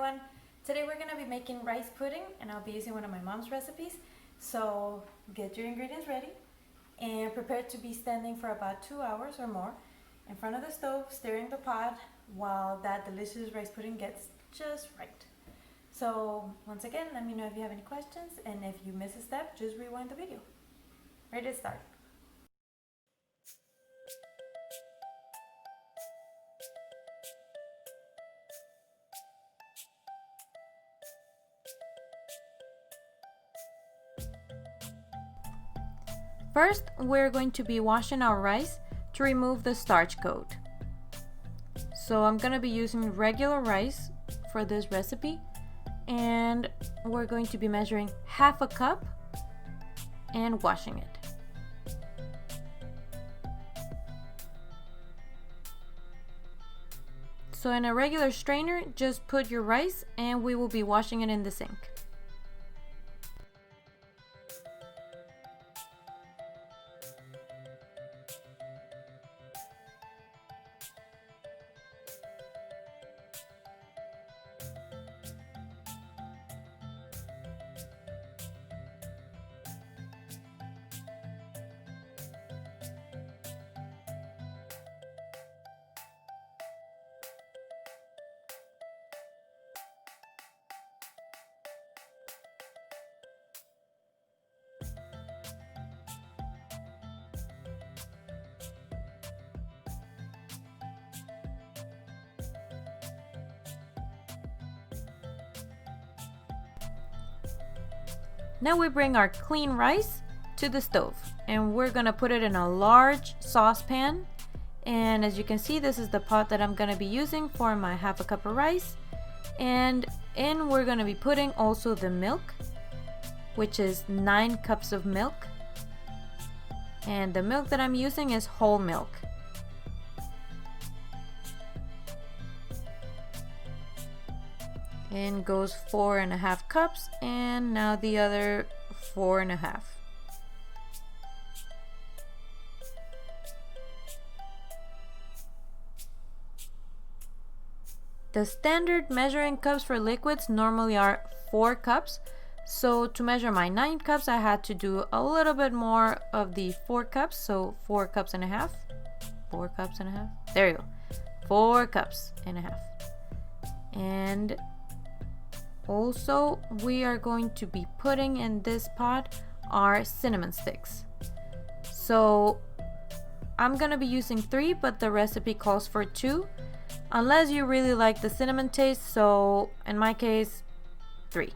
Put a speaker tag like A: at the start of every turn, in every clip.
A: everyone. Today we're going to be making rice pudding and I'll be using one of my mom's recipes. So get your ingredients ready and prepare to be standing for about 2 hours or more in front of the stove stirring the pot while that delicious rice pudding gets just right. So once again, let me know if you have any questions, and if you miss a step, just rewind the video. Ready to start. First, we're going to be washing our rice to remove the starch coat. So I'm going to be using regular rice for this recipe, and we're going to be measuring half a cup and washing it. So in a regular strainer, just put your rice and we will be washing it in the sink. Now we bring our clean rice to the stove and we're gonna put it in a large saucepan. And as you can see, this is the pot that I'm gonna be using for my half a cup of rice. And in we're gonna be putting also the milk, which is 9 cups of milk. And the milk that I'm using is whole milk. In goes 4.5 cups, and now the other 4.5. The standard measuring cups for liquids normally are 4 cups. So to measure my 9 cups, I had to do a little bit more of the 4 cups. So 4 cups and a half. 4 cups and a half. There you go. 4 cups and a half. And also, we are going to be putting in this pot our cinnamon sticks. So I'm gonna be using 3, but the recipe calls for 2, unless you really like the cinnamon taste. So in my case, 3.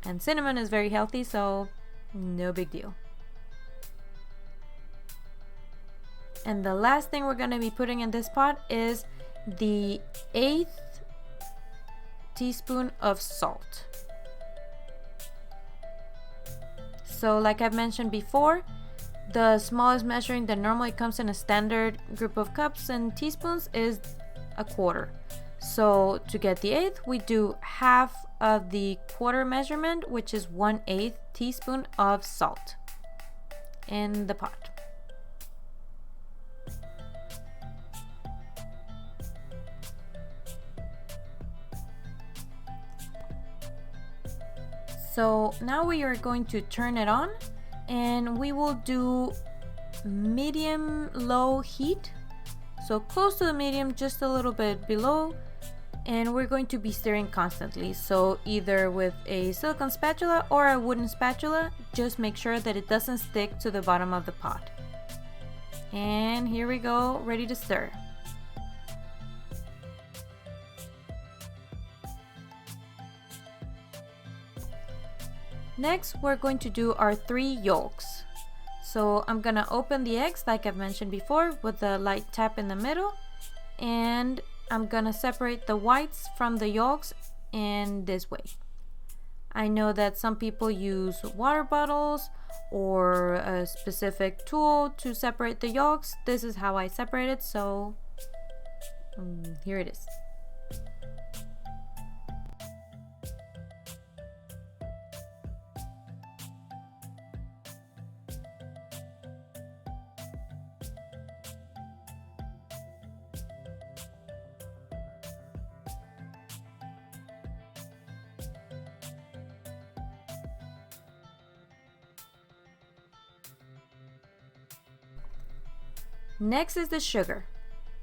A: And cinnamon is very healthy, so no big deal. And the last thing we're gonna be putting in this pot is the 1/8 teaspoon of salt. So like I've mentioned before, the smallest measuring that normally comes in a standard group of cups and teaspoons is 1/4. So to get the 1/8, we do half of the quarter measurement, which is 1/8 teaspoon of salt in the pot. So now we are going to turn it on, and we will do medium-low heat. So close to the medium, just a little bit below. And we're going to be stirring constantly. So either with a silicone spatula or a wooden spatula, just make sure that it doesn't stick to the bottom of the pot. And here we go, ready to stir. Next, we're going to do our 3 yolks. So I'm gonna open the eggs like I've mentioned before with a light tap in the middle, and I'm gonna separate the whites from the yolks in this way. I know that some people use water bottles or a specific tool to separate the yolks. This is how I separate it, so here it is. Next is the sugar.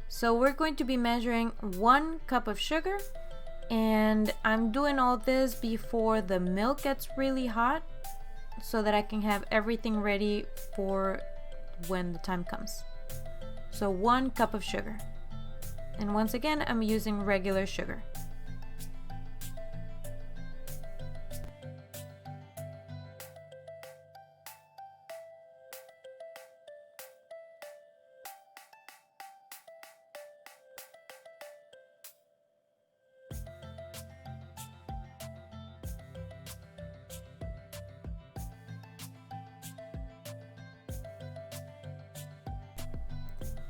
A: So we're going to be measuring 1 cup of sugar, and I'm doing all this before the milk gets really hot so that I can have everything ready for when the time comes. So 1 cup of sugar. And once again, I'm using regular sugar.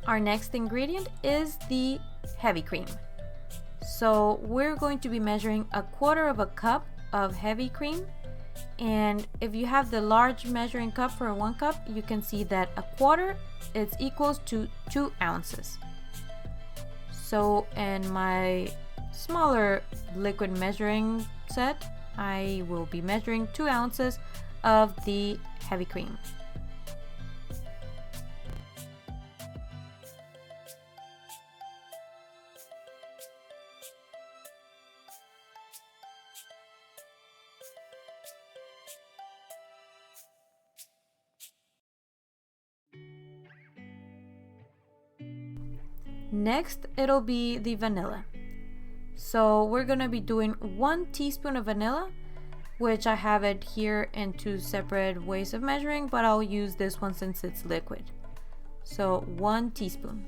A: Our next ingredient is the heavy cream. So we're going to be measuring 1/4 cup of heavy cream, and if you have the large measuring cup for 1 cup, you can see that 1/4 is equals to 2 ounces. So in my smaller liquid measuring set, I will be measuring 2 ounces of the heavy cream. Next, it'll be the vanilla. So we're gonna be doing 1 teaspoon of vanilla, which I have it here in 2 separate ways of measuring, but I'll use this one since it's liquid. So 1 teaspoon.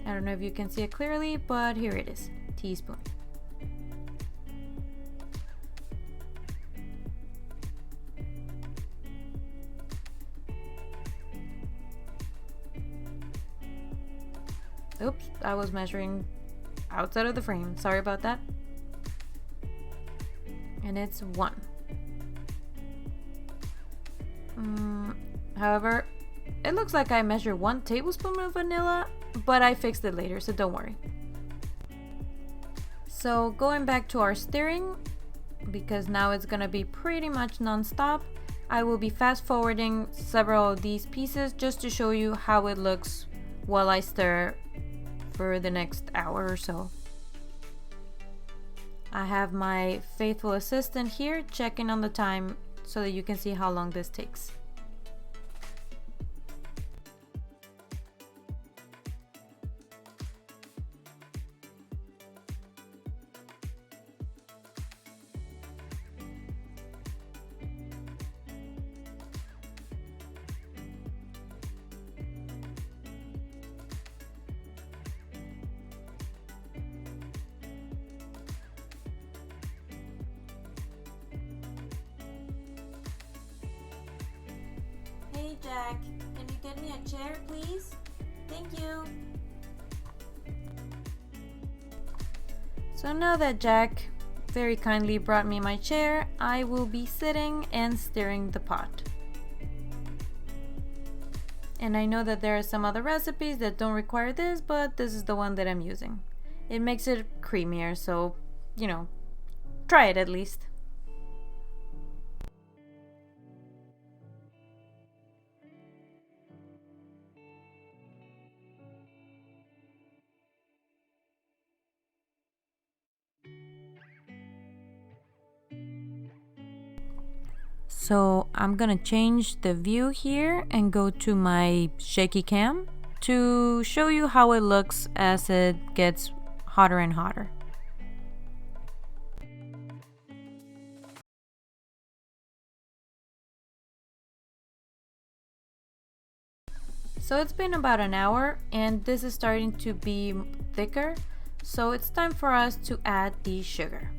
A: I don't know if you can see it clearly, but here it is, teaspoon. Oops, I was measuring outside of the frame. Sorry about that. And it's 1. However, it looks like I measured 1 tablespoon of vanilla, but I fixed it later, so don't worry. So going back to our stirring, because now it's gonna be pretty much non-stop, I will be fast forwarding several of these pieces just to show you how it looks while I stir for the next hour or so. I have my faithful assistant here checking on the time so that you can see how long this takes. Hey Jack, can you get me a chair, please? Thank you. So now that Jack very kindly brought me my chair, I will be sitting and stirring the pot. And I know that there are some other recipes that don't require this, but this is the one that I'm using. It makes it creamier, so, you know, try it at least. So I'm gonna change the view here and go to my shaky cam to show you how it looks as it gets hotter and hotter. So it's been about an hour and this is starting to be thicker, so it's time for us to add the sugar.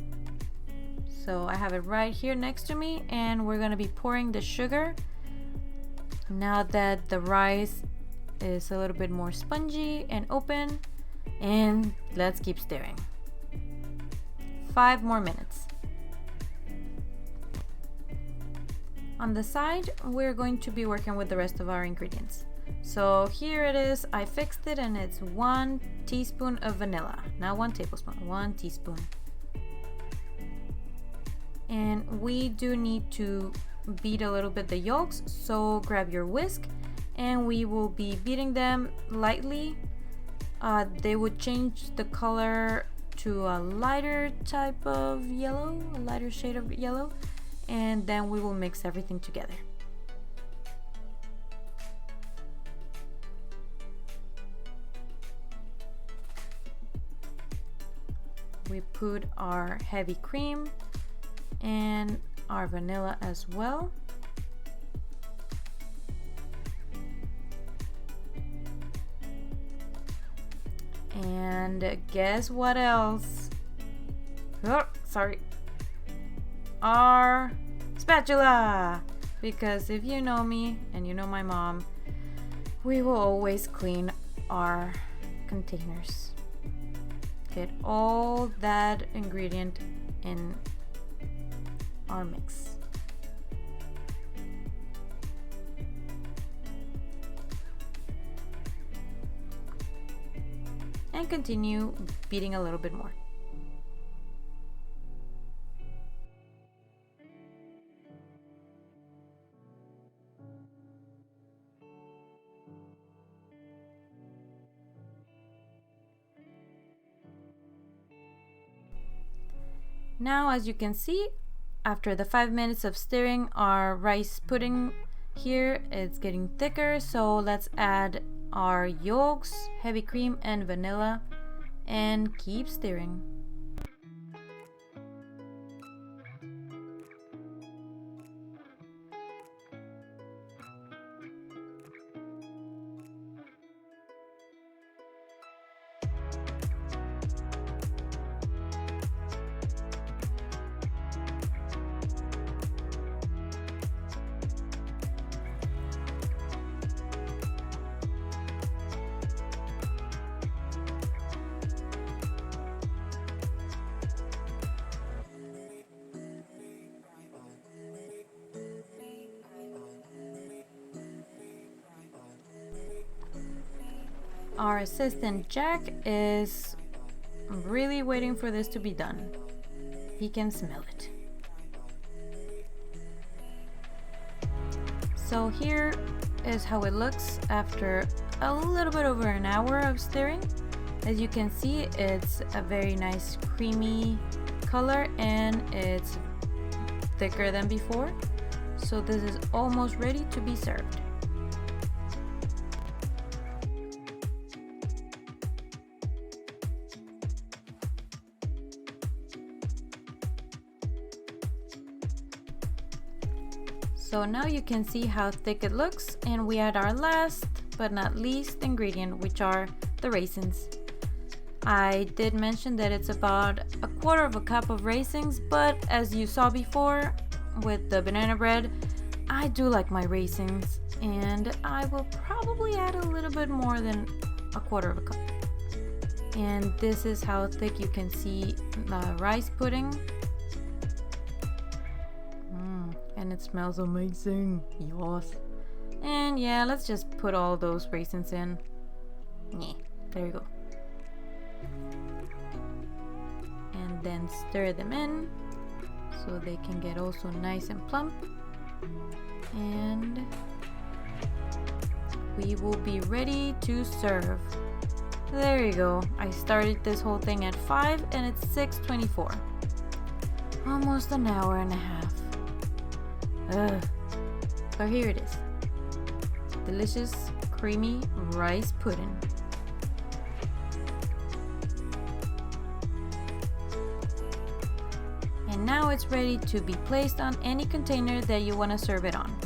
A: So I have it right here next to me and we're gonna be pouring the sugar now that the rice is a little bit more spongy and open, and let's keep stirring. 5 more minutes. On the side, we're going to be working with the rest of our ingredients. So here it is, I fixed it and it's 1 teaspoon of vanilla, not 1 tablespoon, 1 teaspoon. And we do need to beat a little bit the yolks, so grab your whisk and we will be beating them lightly. They would change the color to a lighter type of yellow, a lighter shade of yellow, and then we will mix everything together. We put our heavy cream and our vanilla as well. And guess what else? Oh, sorry. Our spatula. Because if you know me and you know my mom, we will always clean our containers. Get all that ingredient in our mix. And continue beating a little bit more. Now, as you can see, after the 5 minutes of stirring, our rice pudding here is getting thicker, so let's add our yolks, heavy cream and vanilla and keep stirring. Our assistant Jack is really waiting for this to be done. He can smell it. So here is how it looks after a little bit over an hour of stirring. As you can see, it's a very nice creamy color and it's thicker than before. So this is almost ready to be served. So now you can see how thick it looks, and we add our last but not least ingredient, which are the raisins. I did mention that it's about 1/4 cup of raisins, but as you saw before with the banana bread, I do like my raisins and I will probably add a little bit more than 1/4 cup. And this is how thick you can see the rice pudding. And it smells amazing. Yes. And yeah, let's just put all those raisins in. Yeah, there you go. And then stir them in so they can get also nice and plump. And we will be ready to serve. There you go. I started this whole thing at 5 and it's 6:24. Almost an hour and a half. So here it is. Delicious, creamy rice pudding. And now it's ready to be placed on any container that you want to serve it on.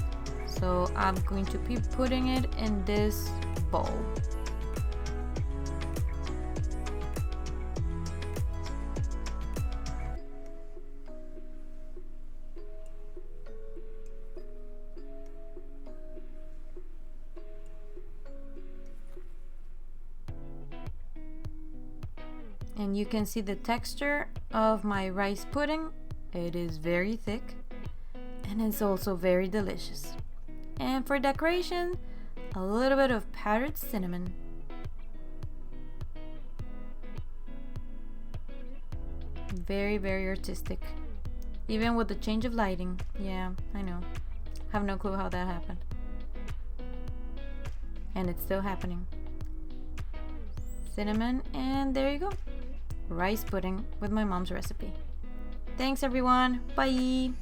A: So I'm going to be putting it in this bowl. And you can see the texture of my rice pudding. It is very thick and it's also very delicious. And for decoration, a little bit of powdered cinnamon. Very, very artistic. Even with the change of lighting. Yeah, I know. Have no clue how that happened. And it's still happening. Cinnamon, and there you go. Rice pudding with my mom's recipe. Thanks everyone. Bye.